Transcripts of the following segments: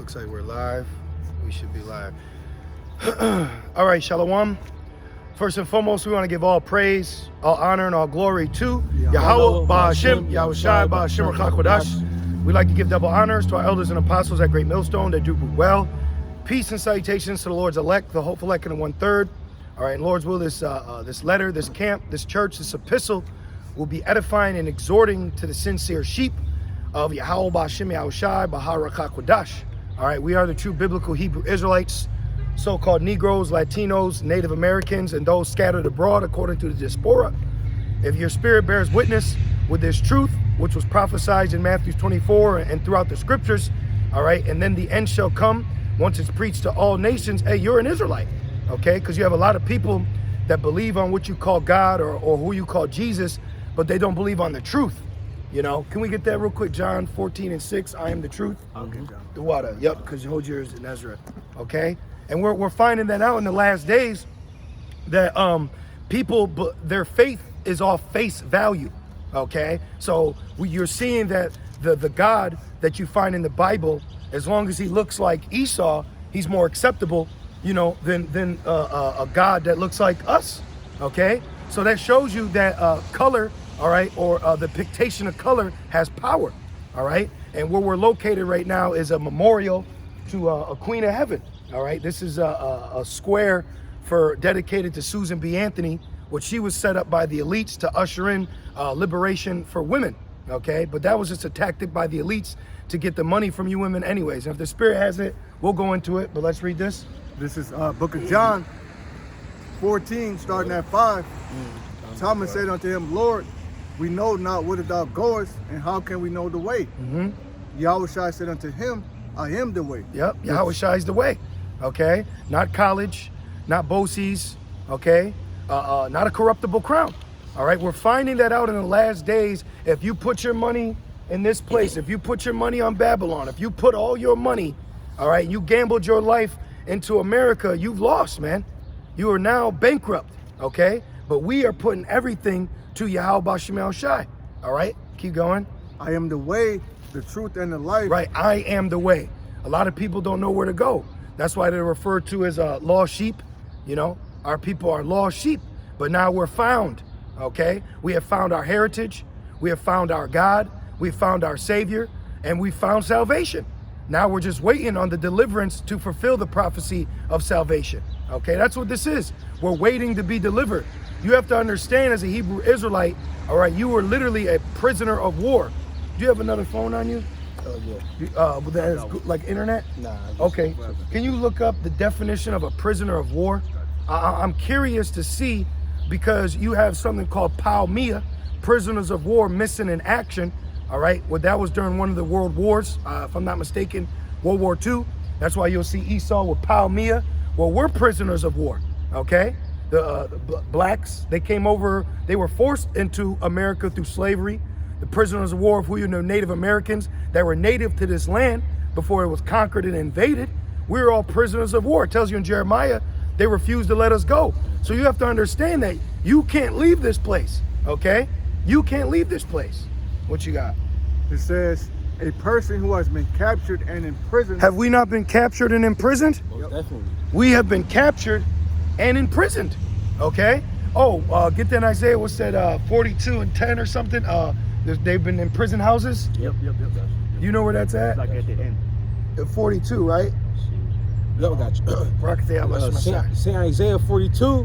Looks like we're live. We should be live. All right, Shalom. First and foremost, we want to give all praise, all honor, and all glory to Yahweh, Ba'Hashem, Yahushai, Ba'Hashem, Rachak. We'd like to give double honors to our elders and apostles at Great Millstone that do well. Peace and salutations to the Lord's elect, the hopeful elect, and the 1/3. All right, Lord's will, this letter, this camp, this church, this epistle will be edifying and exhorting to the sincere sheep of Yahweh, Ba'Hashem, Yahushai, Rachak. All right, we are the true biblical Hebrew Israelites, so-called Negroes, Latinos, Native Americans, and those scattered abroad according to the diaspora. If your spirit bears witness with this truth, which was prophesied in Matthew 24 and throughout the scriptures, all right, and then the end shall come once it's preached to all nations, hey, you're an Israelite, okay? Because you have a lot of people that believe on what you call God or who you call Jesus, but they don't believe on the truth. You know, can we get that real quick? John 14:6, I am the truth. Okay, John. The water, yep, because you hold yours in Ezra, okay? And we're finding that out in the last days that people, their faith is off face value, okay? So you're seeing that the God that you find in the Bible, as long as he looks like Esau, he's more acceptable, you know, than a God that looks like us, okay? So that shows you that color, all right, or the dictation of color has power, all right? And where we're located right now is a memorial to a Queen of Heaven, all right? This is a square dedicated to Susan B. Anthony, which she was set up by the elites to usher in liberation for women, okay? But that was just a tactic by the elites to get the money from you women anyways. And if the Spirit has it, we'll go into it, but let's read this. This is book of John 14, starting at 5. Thomas said unto him, Lord, we know not whither thou goest, and how can we know the way? Yahushua said unto him, I am the way. Yep, Yahushua is the way, okay? Not college, not BOCES, okay? Not a corruptible crown, all right? We're finding that out in the last days. If you put your money in this place, if you put your money on Babylon, if you put all your money, all right, you gambled your life into America, you've lost, man. You are now bankrupt, okay? But we are putting everything to Yahweh Ba'Hashem Yahushai, all right? Keep going. I am the way, the truth, and the life. Right, I am the way. A lot of people don't know where to go. That's why they're referred to as lost sheep. You know, our people are lost sheep, but now we're found, okay? We have found our heritage. We have found our God. We found our Savior, and we found salvation. Now we're just waiting on the deliverance to fulfill the prophecy of salvation, okay? That's what this is. We're waiting to be delivered. You have to understand, as a Hebrew Israelite, all right, you were literally a prisoner of war. Do you have another phone on you? Yeah. That is like internet? Nah. Okay. Can you look up the definition of a prisoner of war? I'm curious to see, because you have something called Palmia, prisoners of war missing in action. All right. Well, that was during one of the world wars, if I'm not mistaken, World War II. That's why you'll see Esau with Palmia. Well, we're prisoners of war. Okay. The blacks, they came over, they were forced into America through slavery. The prisoners of war, who you know, Native Americans that were native to this land before it was conquered and invaded. We're all prisoners of war. It tells you in Jeremiah, they refused to let us go. So you have to understand that you can't leave this place, okay? You can't leave this place. What you got? It says, a person who has been captured and imprisoned. Have we not been captured and imprisoned? Most definitely. We have been captured and imprisoned, okay? Oh, get that Isaiah, what's that, 42:10 or something? They've been in prison houses. Yep. You know where that's at? Like at the end. 42, right? Yep, got you. Say Isaiah 42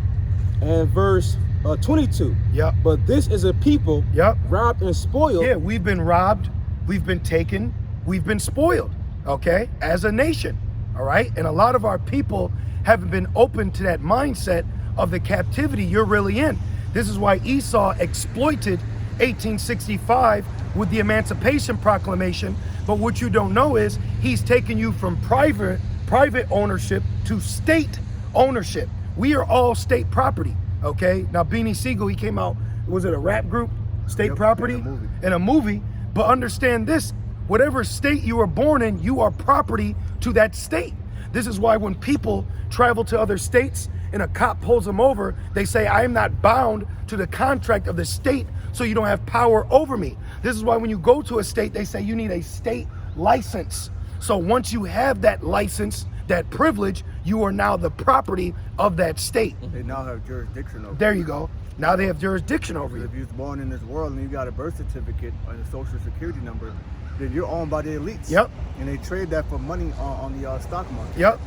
and verse 22. Yep. But this is a people robbed and spoiled. Yeah, we've been robbed, we've been taken, we've been spoiled, okay, as a nation, all right? And a lot of our people haven't been open to that mindset of the captivity you're really in. This is why Esau exploited 1865 with the Emancipation Proclamation. But what you don't know is he's taken you from private ownership to state ownership. We are all state property, okay? Now, Beanie Siegel, he came out, was it a rap group? State property? In a movie. But understand this, whatever state you were born in, you are property to that state. This is why when people travel to other states and a cop pulls them over, they say, I am not bound to the contract of the state, so you don't have power over me. This is why when you go to a state, they say you need a state license. So once you have that license, that privilege, you are now the property of that state. They now have jurisdiction over There you go. Now they have jurisdiction over you. If you're born in this world and you got a birth certificate and a social security number, then you're owned by the elites. Yep. And they trade that for money on the stock market. Yep.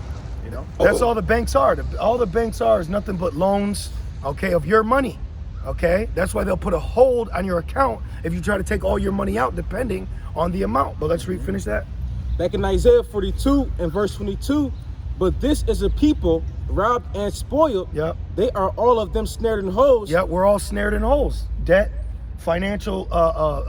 You know? That's all the banks are. All the banks are is nothing but loans, okay, of your money. Okay? That's why they'll put a hold on your account if you try to take all your money out, depending on the amount. But let's finish that. Back in Isaiah 42 and verse 22, but this is a people robbed and spoiled. Yep. They are all of them snared in holes. Yep, we're all snared in holes. Debt, financial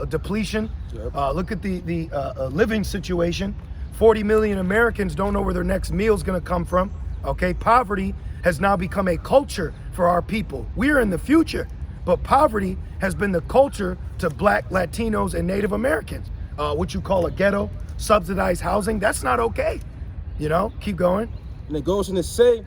depletion. Yep. Look at the living situation. 40 million Americans don't know where their next meal is going to come from. Okay, poverty has now become a culture for our people. We're in the future, but poverty has been the culture to Black, Latinos, and Native Americans. What you call a ghetto, subsidized housing, that's not okay. You know, keep going. And it goes on to say,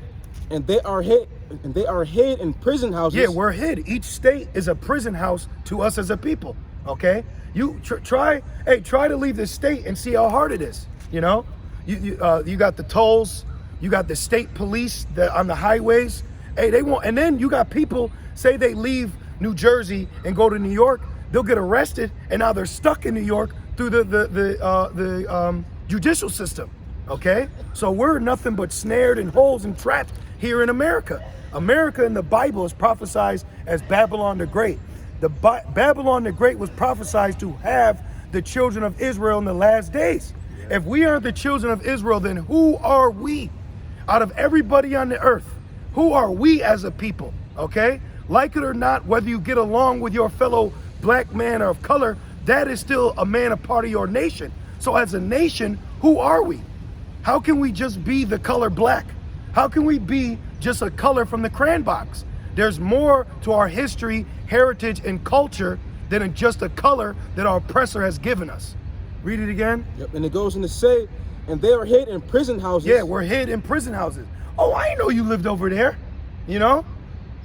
and they are hid in prison houses. Yeah, we're hid. Each state is a prison house to us as a people. Okay, you try to leave this state and see how hard it is. You know, you got the tolls, you got the state police on the highways. Hey, they want, and then you got people say they leave New Jersey and go to New York, they'll get arrested, and now they're stuck in New York through the judicial system. Okay, so we're nothing but snared in holes and trapped here in America. America in the Bible is prophesied as Babylon the Great. Babylon the Great was prophesied to have the children of Israel in the last days. If we aren't the children of Israel, then who are we? Out of everybody on the earth, who are we as a people? Okay, like it or not, whether you get along with your fellow black man or of color, that is still a man, a part of your nation. So as a nation, who are we? How can we just be the color black? How can we be just a color from the crayon box? There's more to our history, heritage, and culture than just a color that our oppressor has given us. Read it again. Yep, and it goes on to say, and they are hid in prison houses. Yeah, we're hid in prison houses. Oh, I didn't know you lived over there. You know,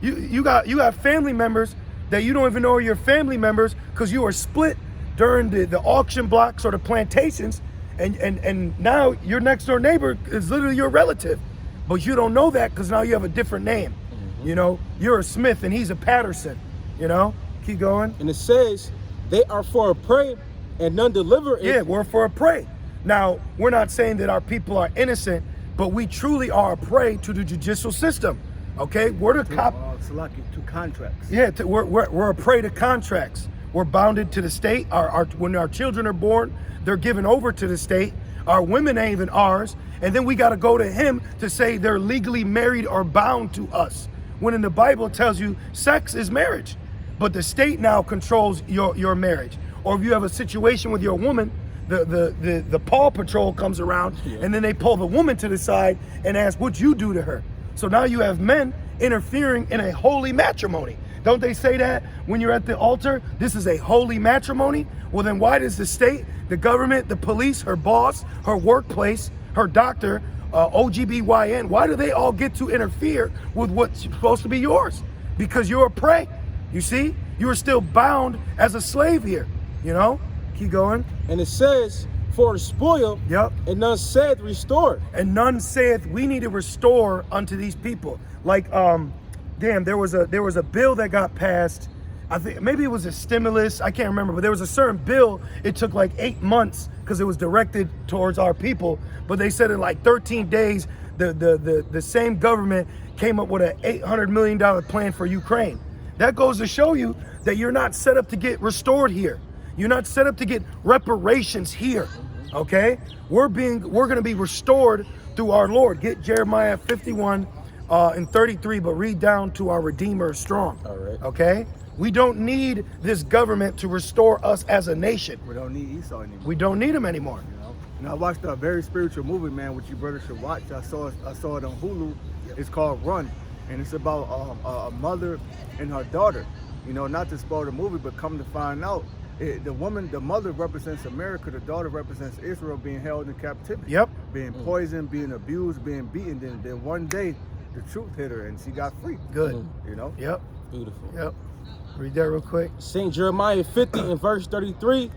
you got family members that you don't even know are your family members because you were split during the auction blocks or the plantations. And now your next door neighbor is literally your relative, but you don't know that because now you have a different name. Mm-hmm. You know, you're a Smith and he's a Patterson. You know, keep going. And it says they are for a prey and none deliver it. Yeah, we're for a prey. Now, we're not saying that our people are innocent, but we truly are a prey to the judicial system. Okay, we're the to contracts. Yeah, we're a prey to contracts. We're bounded to the state. When our children are born, they're given over to the state. Our women ain't even ours. And then we got to go to him to say they're legally married or bound to us. When in the Bible it tells you sex is marriage. But the state now controls your marriage. Or if you have a situation with your woman, the Paw Patrol comes around, and then they pull the woman to the side and ask, what'd you do to her? So now you have men interfering in a holy matrimony. Don't they say that when you're at the altar? This is a holy matrimony. Well, then why does the state, the government, the police, her boss, her workplace, her doctor, OGBYN, why do they all get to interfere with what's supposed to be yours? Because you're a prey. You see, you are still bound as a slave here. You know, keep going. And it says, for a spoil, yep, and none saith restore. And none saith we need to restore unto these people. Like, damn, there was a bill that got passed. I think maybe it was a stimulus. I can't remember, but there was a certain bill. It took like 8 months because it was directed towards our people. But they said in like 13 days, the same government came up with an $800 million plan for Ukraine. That goes to show you that you're not set up to get restored here. You're not set up to get reparations here. Okay? We're going to be restored through our Lord. Get Jeremiah 51 and 33, but read down to our Redeemer is strong. All right. Okay? We don't need this government to restore us as a nation. We don't need Esau anymore. We don't need him anymore. You know? And I watched a very spiritual movie, man, which you brothers should watch. I saw it on Hulu. It's called Run, and it's about a mother and her daughter. You know, not to spoil the movie, but come to find out, the mother represents America, the daughter represents Israel being held in captivity. Yep. Being poisoned, being abused, being beaten. Then one day, the truth hit her and she got free. Good. You know? Yep. Beautiful. Yep. Read that real quick. St. Jeremiah 50 and verse 33,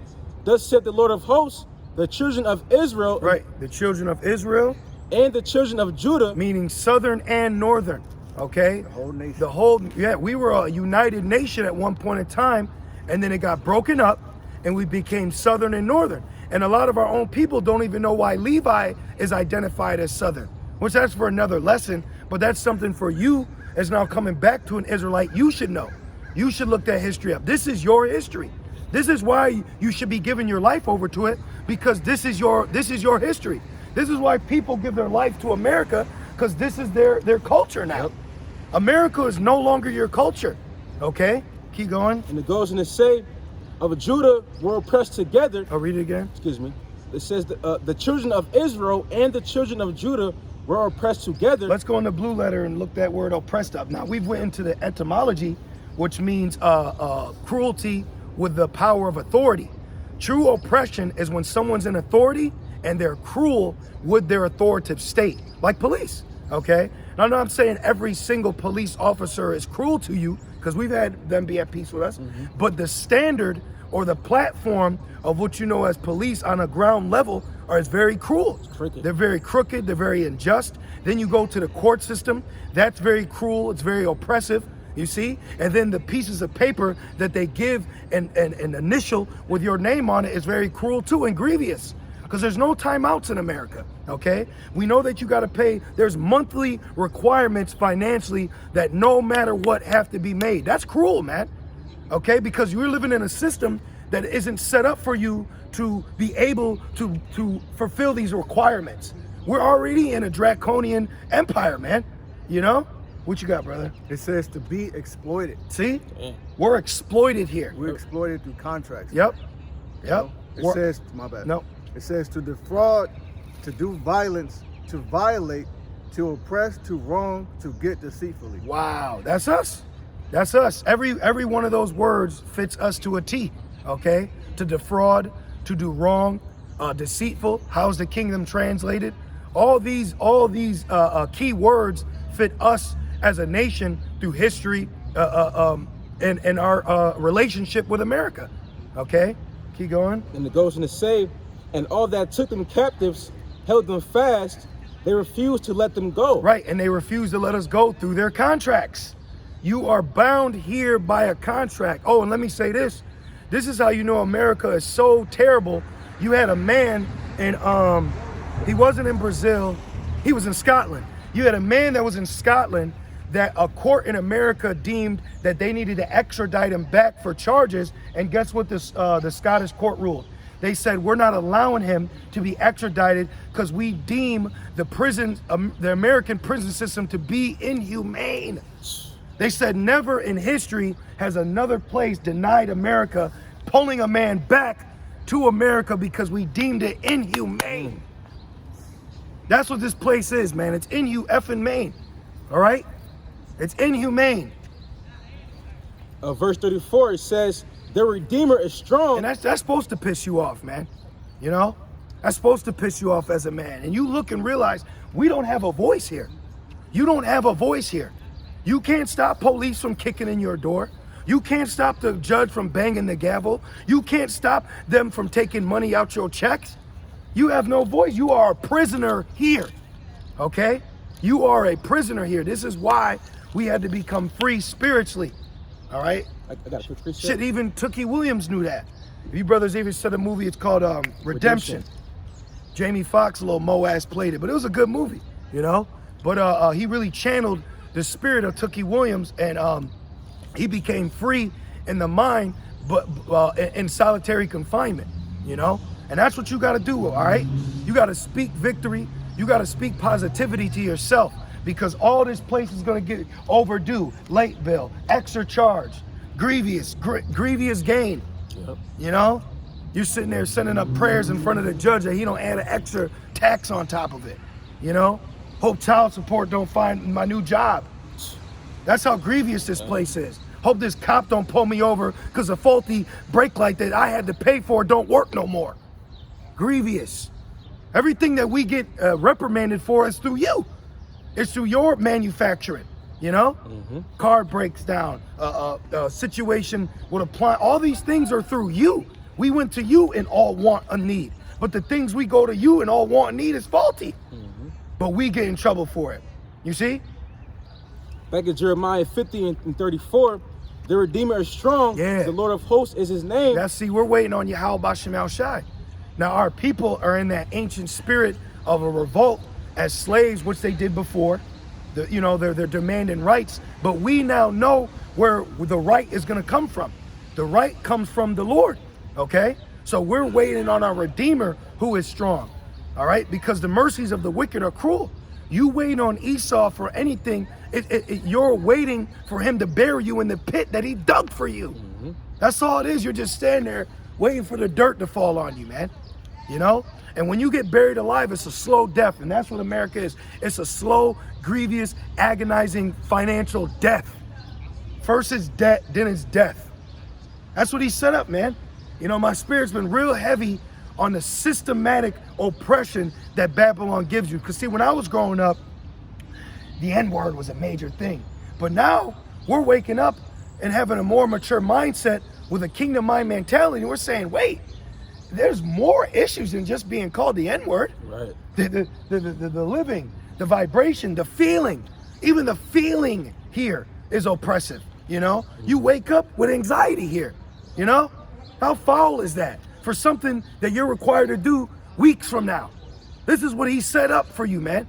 thus said the Lord of hosts, the children of Israel, Right. The children of Israel, and the children of Judah, meaning southern and northern. Okay. The whole nation. The whole, yeah, we were a united nation at one point in time, and then it got broken up, and we became southern and northern. And a lot of our own people don't even know why Levi is identified as southern, which that's for another lesson, but that's something for you as now coming back to an Israelite, you should know. You should look that history up. This is your history. This is why you should be giving your life over to it, because this is your history. This is why people give their life to America, because this is their culture now. Yep. America is no longer your culture. Okay? Keep going. and it goes on to say, of Judah were oppressed together. I'll read it again. Excuse me. It says the children of Israel and the children of Judah were oppressed together. Let's go in the blue letter and look that word oppressed up. Now, we've went into the etymology, which means cruelty with the power of authority. True oppression is when someone's in authority and they're cruel with their authoritative state, like police, okay? Now, I'm not saying every single police officer is cruel to you, because we've had them be at peace with us, but the standard or the platform of what you know as police on a ground level is very cruel. Crooked. They're very crooked, they're very unjust. Then you go to the court system, that's very cruel, it's very oppressive, you see? And then the pieces of paper that they give an initial with your name on it is very cruel too and grievous, because there's no timeouts in America, okay? We know that you gotta pay, there's monthly requirements financially that no matter what have to be made. That's cruel, man, okay? Because you're living in a system that isn't set up for you to be able to fulfill these requirements. We're already in a draconian empire, man, you know? What you got, brother? It says to be exploited. See? Yeah. We're exploited here. We're exploited through contracts. Yep. You Yep. know? It says, my bad. No. It says to defraud, to do violence, to violate, to oppress, to wrong, to get deceitfully. Wow, that's us. That's us. Every one of those words fits us to a T, okay? To defraud, to do wrong, deceitful. How's the kingdom translated? All these key words fit us as a nation through history and our relationship with America, okay? Keep going. And it goes on to say, and all that took them captives held them fast. They refused to let them go. Right, and they refuse to let us go through their contracts. You are bound here by a contract. Oh, and let me say this. This is how you know America is so terrible. You had a man in, he wasn't in Brazil, he was in Scotland. You had a man that was in Scotland that a court in America deemed that they needed to extradite him back for charges. And guess what the Scottish court ruled? They said, we're not allowing him to be extradited because we deem the American prison system to be inhumane. They said never in history has another place denied America pulling a man back to America because we deemed it inhumane. That's what this place is, man. It's effing all right? It's inhumane. Verse 34, it says, their Redeemer is strong. And that's supposed to piss you off, man. You know? That's supposed to piss you off as a man. And you look and realize we don't have a voice here. You don't have a voice here. You can't stop police from kicking in your door. You can't stop the judge from banging the gavel. You can't stop them from taking money out your checks. You have no voice. You are a prisoner here, okay? You are a prisoner here. This is why we had to become free spiritually, all right? I got a quick precept. Shit, even Tookie Williams knew that. If you brothers even said a movie, it's called Redemption. Jamie Foxx, a little Moaz played it, but it was a good movie, you know? But he really channeled the spirit of Tookie Williams, and he became free in the mind, but in solitary confinement, you know? And that's what you gotta do, all right? You gotta speak victory. You gotta speak positivity to yourself, because all this place is gonna get overdue, late bill, extra charge, grievous gain. Yep. You know? You're sitting there sending up prayers in front of the judge that he don't add an extra tax on top of it, you know? Hope child support don't find my new job. That's how grievous this place is. Hope this cop don't pull me over because a faulty brake light that I had to pay for don't work no more. Grievous. Everything that we get reprimanded for is through you. It's through your manufacturing, you know? Car breaks down, situation with apply. All these things are through you. We went to you in all want and need. but the things we go to you and all want and need is faulty. But we get in trouble for it. You see? Back in Jeremiah 50 and 34, the Redeemer is strong. Yeah. The Lord of hosts is his name. See, we're waiting on Yahweh B'Shem Shai. Now, our people are in that ancient spirit of a revolt as slaves, which they did before. They're demanding rights. But we now know where the right is going to come from. The right comes from the Lord, okay? So we're waiting on our Redeemer who is strong, all right? Because the mercies of the wicked are cruel. You wait on Esau for anything, you're waiting for him to bury you in the pit that he dug for you. That's all it is. You're just standing there waiting for the dirt to fall on you, man. You know? And when you get buried alive, it's a slow death. And that's what America is. It's a slow, grievous, agonizing financial death. First it's debt, then it's death. That's what he set up, man. You know, my spirit's been real heavy on the systematic oppression that Babylon gives you. Because see, when I was growing up, the N-word was a major thing. But now we're waking up and having a more mature mindset with a kingdom mind mentality. And we're saying, wait, there's more issues than just being called the N-word. Right. The living, the vibration, the feeling, even the feeling here is oppressive. You know, you wake up with anxiety here. You know, how foul is that for something that you're required to do weeks from now? This is what he set up for you, man.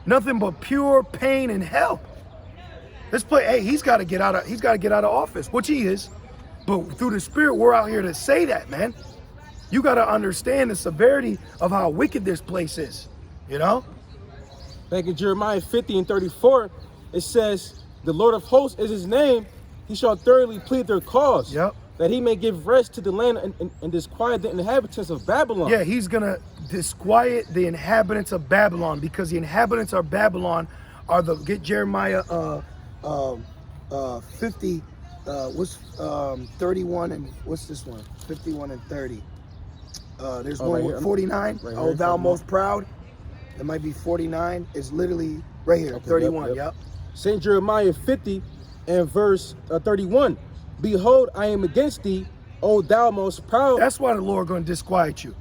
Nothing but pure pain and hell. Let's play. Hey, he's got to get out of office, which he is. But through the spirit, we're out here to say that, man. You got to understand the severity of how wicked this place is. You know. Back in Jeremiah 50 and 34, it says, "The Lord of hosts is his name. He shall thoroughly plead their cause." Yep. That he may give rest to the land and disquiet the inhabitants of Babylon. Yeah, he's going to disquiet the inhabitants of Babylon, because the inhabitants of Babylon are get Jeremiah 50, 31, and what's this one? 51 and 30. There's one right with here. 49. Right Oh, here. thou most proud. It might be 49. It's literally right here, Okay, 31, yep. St. Jeremiah 50 and verse 31. "Behold, I am against thee, O thou most proud." That's why the Lord going to disquiet you.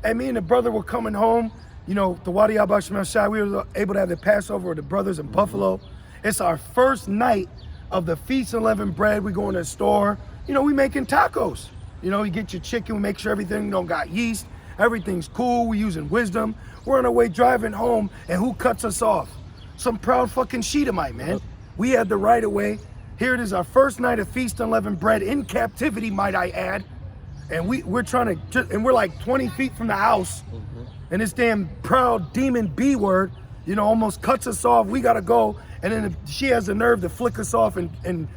And me and the brother were coming home, you know, the Wadi Abba Shai, we were able to have the Passover with the brothers in Buffalo. It's our first night of the Feast of Unleavened Bread. We go in the store, you know, we making tacos. You know, you get your chicken, we make sure everything, got yeast, everything's cool, we using wisdom. We're on our way driving home, and who cuts us off? Some proud fucking Shedamite, man. We had the right of way. Here it is, our first night of Feast of Unleavened Bread in captivity, might I add. And we're trying to, and we're like 20 feet from the house. And this damn proud demon B word, almost cuts us off. We gotta go. And then she has the nerve to flick us off and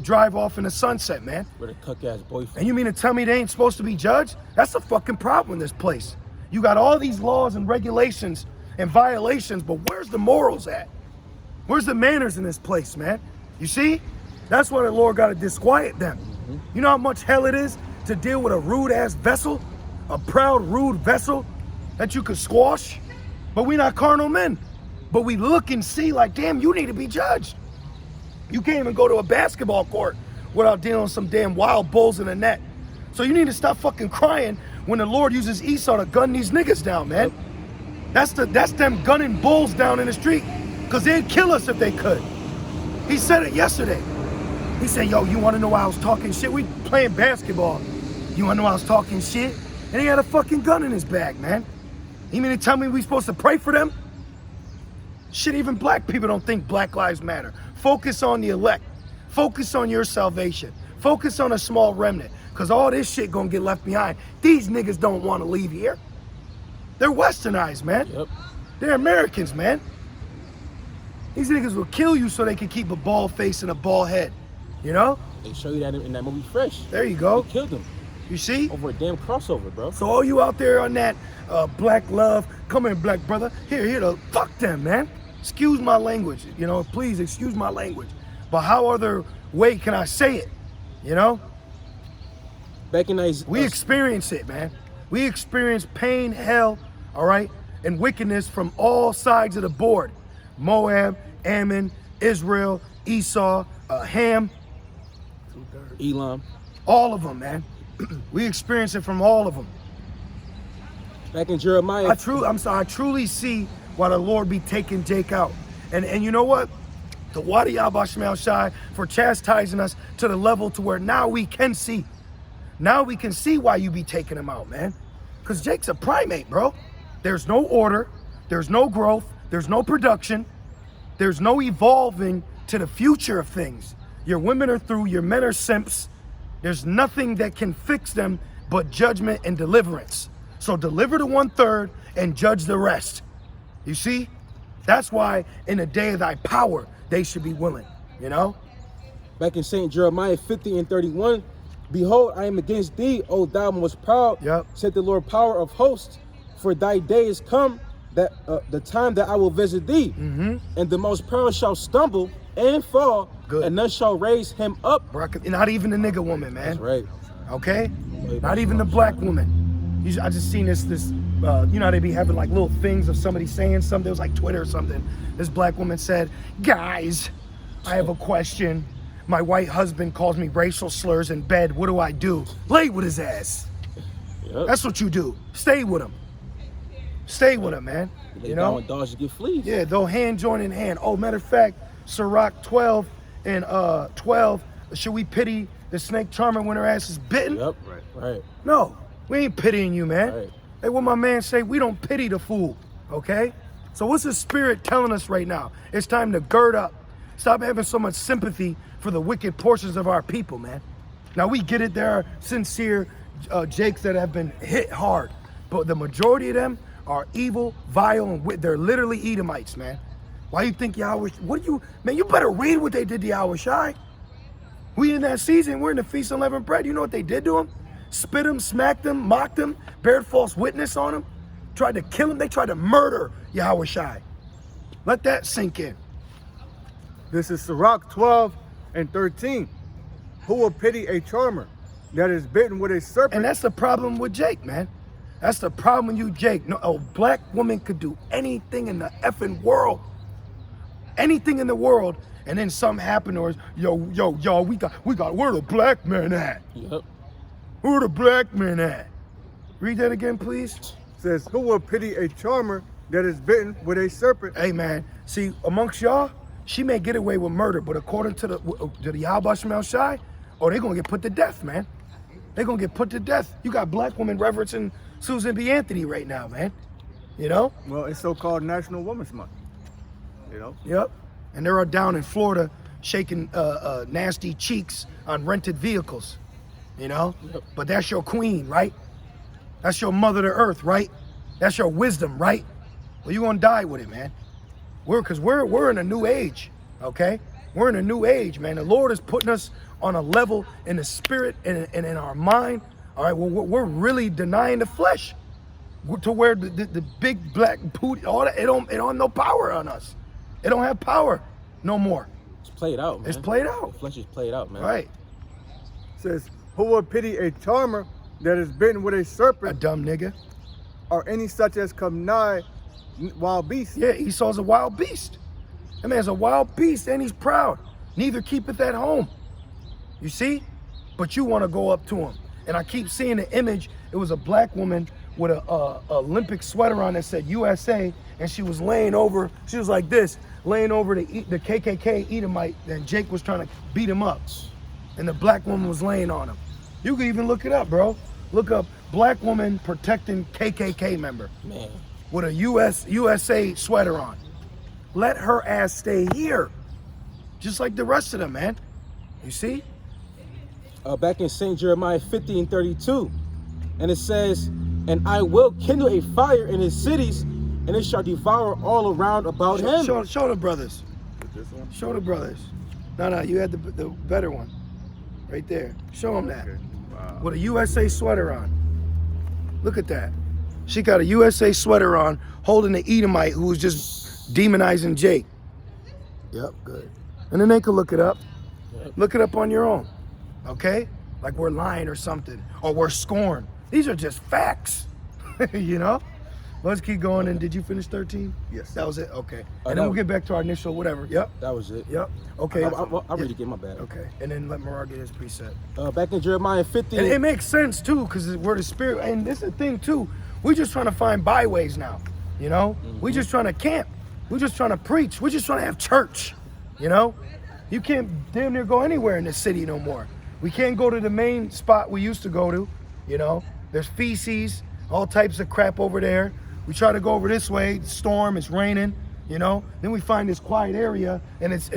drive off in the sunset, man. With a cuck-ass boyfriend. And you mean to tell me they ain't supposed to be judged? That's the fucking problem in this place. You got all these laws and regulations and violations, but where's the morals at? Where's the manners in this place, man? You see? That's why the Lord got to disquiet them. You know how much hell it is to deal with a rude-ass vessel? A proud, rude vessel that you could squash? But we not carnal men. But we look and see like, damn, you need to be judged. You can't even go to a basketball court without dealing with some damn wild bulls in the net. So you need to stop fucking crying when the Lord uses Esau to gun these niggas down, man. That's them gunning bulls down in the street, because they'd kill us if they could. He said it yesterday. He said, yo, you want to know why I was talking shit? We playing basketball. You want to know why I was talking shit? And he had a fucking gun in his bag, man. You mean to tell me we supposed to pray for them? Shit, even black people don't think Black Lives Matter. Focus on the elect. Focus on your salvation. Focus on a small remnant, because all this shit gonna get left behind. These niggas don't want to leave here. They're westernized, man. Yep. They're Americans, man. These niggas will kill you so they can keep a bald face and a bald head. You know? They show you that in that movie Fresh. There you go. They killed him. You see? Over a damn crossover, bro. So all you out there on that black love, come in, black brother. Here, fuck them, man. Excuse my language, please excuse my language. But how other way can I say it, Back in We experience it, man. We experience pain, hell, all right, and wickedness from all sides of the board. Moab, Ammon, Israel, Esau, Ham. Elam. All of them, man. We experience it from all of them. Back in Jeremiah. I truly see why the Lord be taking Jake out. And you know what? The Wadi Yahweh Shemel Shai for chastising us to the level to where now we can see. Now we can see why you be taking him out, man. Because Jake's a primate, bro. There's no order. There's no growth. There's no production. There's no evolving to the future of things. Your women are through. Your men are simps. There's nothing that can fix them but judgment and deliverance. So deliver the 1/3 and judge the rest. You see? That's why in the day of thy power, they should be willing, you know? Back in St. Jeremiah 50 and 31, behold, I am against thee, O thou most proud, said the Lord power of hosts, for thy day is come, that the time that I will visit thee, and the most proud shall stumble and fall, and none shall raise him up. Not even the nigga woman, man. That's right. Okay? Not even the black woman. I just seen this you know how they be having like little things of somebody saying something. It was like Twitter or something. This black woman said, guys, I have a question. My white husband calls me racial slurs in bed. What do I do? Lay with his ass. Yep. That's what you do. Stay with him. Stay with him, man. You know? When dogs get fleas. Yeah, they'll hand join in hand. Oh, matter of fact, Sirach 12 and 12, should we pity the snake charmer when her ass is bitten? Yep, right. No, we ain't pitying you, man. Right. Hey, what my man say, we don't pity the fool, okay? So what's the spirit telling us right now? It's time to gird up. Stop having so much sympathy for the wicked portions of our people, man. Now we get it, there are sincere Jakes that have been hit hard, but the majority of them are evil, vile, and they're literally Edomites, man. Why you think Yahweh, man, you better read what they did to Yahweh Shai. We in that season, we're in the Feast of Unleavened Bread. You know what they did to him? Spit him, smacked him, mocked him, bared false witness on him, tried to kill him. They tried to murder Yahweh Shai. Let that sink in. This is Sirach 12 and 13. Who will pity a charmer that is bitten with a serpent? And that's the problem with Jake, man. That's the problem with you, Jake. No, a black woman could do anything in the effing world. Anything in the world, and then something happened or yo, we got, where the black men at? Yep. Where the black men at? Read that again, please. It says, who will pity a charmer that is bitten with a serpent? Hey, man, see, amongst y'all, she may get away with murder, but according to the Yahweh Shemel Shai, they're gonna get put to death, man. They're gonna get put to death. You got black women reverencing Susan B. Anthony right now, man. You know? Well, it's so-called National Women's Month. You know? Yep. And they're down in Florida shaking nasty cheeks on rented vehicles. You know? Yep. But that's your queen, right? That's your mother to earth, right? That's your wisdom, right? Well, you're gonna die with it, man. Because we're in a new age, okay? We're in a new age, man. The Lord is putting us on a level in the spirit and in our mind. All right, well, we're really denying the flesh to where the big black poot, all that, it don't have no power on us. It don't have power no more. It's played out, man. It's played out. The flesh is played out, man. Right. It says, who will pity a charmer that is bitten with a serpent? A dumb nigga. Or any such as come nigh wild beast. Yeah, Esau's a wild beast. That man's a wild beast and he's proud. Neither keepeth at home. You see? But you want to go up to him. And I keep seeing the image. It was a black woman with a Olympic sweater on that said USA, and she was laying over, she was like this, laying over the KKK Edomite, and Jake was trying to beat him up. And the black woman was laying on him. You can even look it up, bro. Look up black woman protecting KKK member. Man. With a USA sweater on. Let her ass stay here. Just like the rest of them, man. You see? Back in St. Jeremiah 50 and 32. And it says, and I will kindle a fire in his cities, and it shall devour all around about him. Show the brothers. This one? Show the brothers. No, you had the better one. Right there. Show them that. Okay. Wow. With a USA sweater on. Look at that. She got a USA sweater on, holding the Edomite who was just demonizing Jake. Yep, good. And then they could look it up. Yep. Look it up on your own. Okay? Like we're lying or something. Or we're scorned. These are just facts. You know? Let's keep going. And did you finish 13? Yes. That was it? Okay. And then we'll get back to our initial whatever. Yep. That was it. Yep. Okay. I'll read again, my bad. Okay. And then let Marar get his preset. Back in Jeremiah 50. And it makes sense too, because we're the spirit. And this is the thing too. We just trying to find byways now, you know? We just trying to camp. We just trying to preach. We just trying to have church, you know? You can't damn near go anywhere in the city no more. We can't go to the main spot we used to go to, you know? There's feces, all types of crap over there. We try to go over this way, it's storm, it's raining, you know? Then we find this quiet area and it's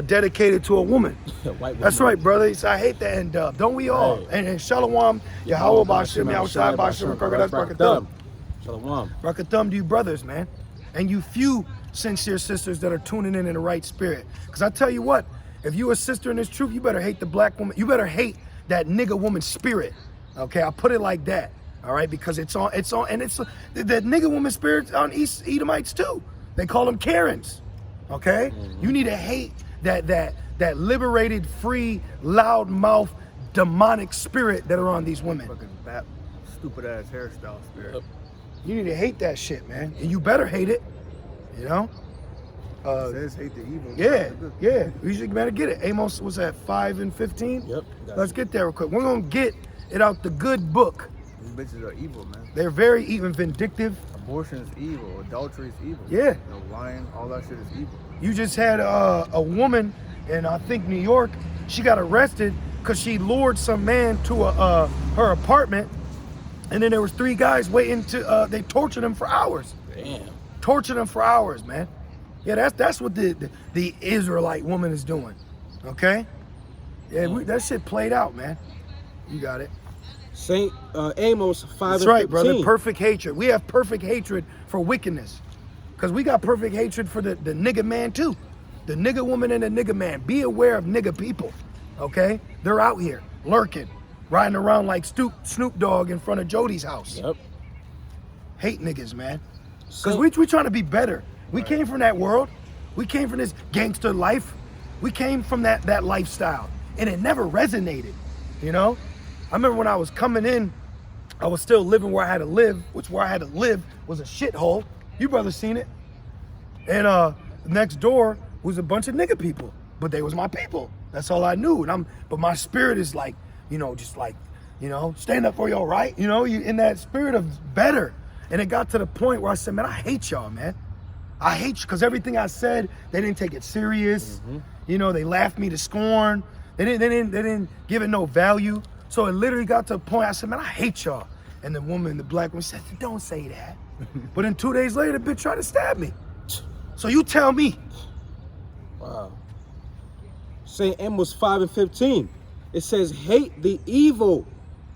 dedicated to a woman. White That's right, brother. So I hate the end up. Don't we all? Right. And Shalom, Yahweh Bashim, Yahushai Bashim, Kragadas Barakathum. Shalom. Barakathum to you brothers, man. And you few sincere sisters that are tuning in the right spirit. Because I tell you what, if you a sister in this truth, you better hate the black woman. You better hate that nigga woman spirit. Okay, I'll put it like that. All right, because it's on, and it's the nigga woman spirit on East Edomites too. They call them Karens. Okay, you need to hate that liberated, free, loud mouth, demonic spirit that are on these women. Fucking that stupid ass hairstyle spirit. You need to hate that shit, man, and you better hate it. You know. It says hate the evil. Yeah. You should better get it. Amos was at 5 and 15. Yep. Let's get there real quick. We're gonna get it out the good book. These bitches are evil, man. They're very even vindictive. Abortion is evil. Adultery is evil. Yeah. You know, lying, all that shit is evil. You just had a woman in I think New York. She got arrested because she lured some man to her apartment, and then there was 3 guys waiting to. They tortured him for hours. Damn. Tortured him for hours, man. Yeah, that's what the Israelite woman is doing. Okay. Yeah, that shit played out, man. You got it. Saint Amos 5 That's and right, 15. brother. Perfect hatred. We have perfect hatred for wickedness. Because we got perfect hatred for the nigga man too. The nigga woman and the nigga man. Be aware of nigga people. Okay? They're out here lurking, riding around like Snoop Dogg in front of Jody's house. Yep. Hate niggas, man. Because we trying to be better. We came from that world. We came from this gangster life. We came from that lifestyle. And it never resonated, you know? I remember when I was coming in, I was still living where I had to live, which where I had to live was a shithole. You brothers seen it. And next door was a bunch of nigga people, but they was my people. That's all I knew. But my spirit is like, you know, just like, you know, stand up for your right, you know, you in that spirit of better. And it got to the point where I said, man, I hate y'all, man. I hate you because everything I said, they didn't take it serious. You know, they laughed me to scorn. They didn't give it no value. So it literally got to a point, I said, man, I hate y'all. And the black woman said, don't say that. But then 2 days later, the bitch tried to stab me. So you tell me. Wow. Saint Amos 5 and 15. It says, hate the evil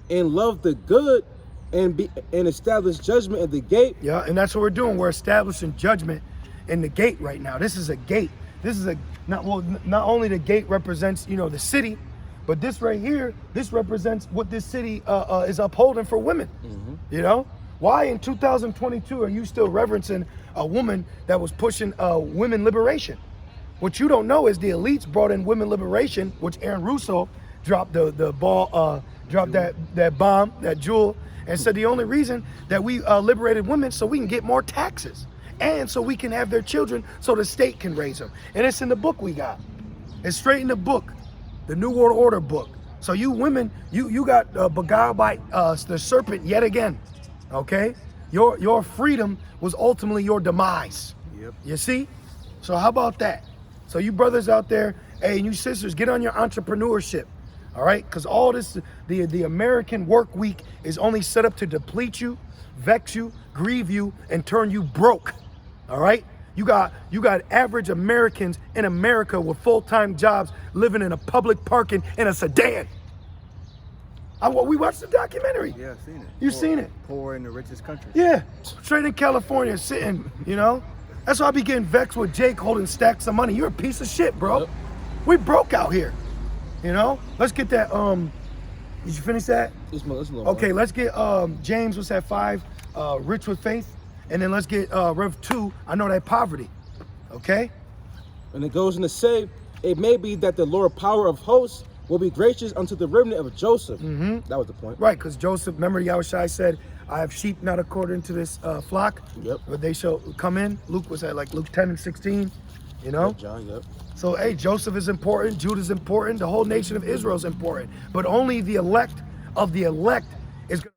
and love the good and establish judgment at the gate. Yeah, and that's what we're doing. We're establishing judgment in the gate right now. This is a gate. This is not only the gate represents, you know, the city, but this right here, this represents what this city is upholding for women. You know, why in 2022 are you still reverencing a woman that was pushing women liberation? What you don't know is the elites brought in women liberation, which Aaron Russo dropped the ball, dropped that bomb, that jewel, and said the only reason that we liberated women so we can get more taxes and so we can have their children so the state can raise them. And it's in the book we got. It's straight in the book, the New World Order book. So you women, you got beguiled by the serpent yet again, okay? Your freedom was ultimately your demise. Yep. You see? So how about that? So you brothers out there, hey, and you sisters, get on your entrepreneurship. All right, because all this, the American work week is only set up to deplete you, vex you, grieve you, and turn you broke. All right, you got average Americans in America with full-time jobs living in a public parking in a sedan. We watched the documentary. Yeah, I've seen it. You've seen it. Poor in the richest country. Yeah, straight in California, sitting. You know, that's why I be getting vexed with Jake holding stacks of money. You're a piece of shit, bro. Yep. We broke out here. You know, let's get that. Did you finish that? Okay, let's get James. What's that 5? Rich with faith, and then let's get Rev 2. I know that poverty. Okay. And it goes in to say, it may be that the Lord power of hosts will be gracious unto the remnant of Joseph. That was the point. Right, because Joseph, remember Yahushai said, I have sheep not according to this flock. Yep. But they shall come in. Luke was at like Luke 10 and 16. You know. Yep, John. Yep. So, hey, Joseph is important, Judah is important, the whole nation of Israel is important. But only the elect of the elect is going to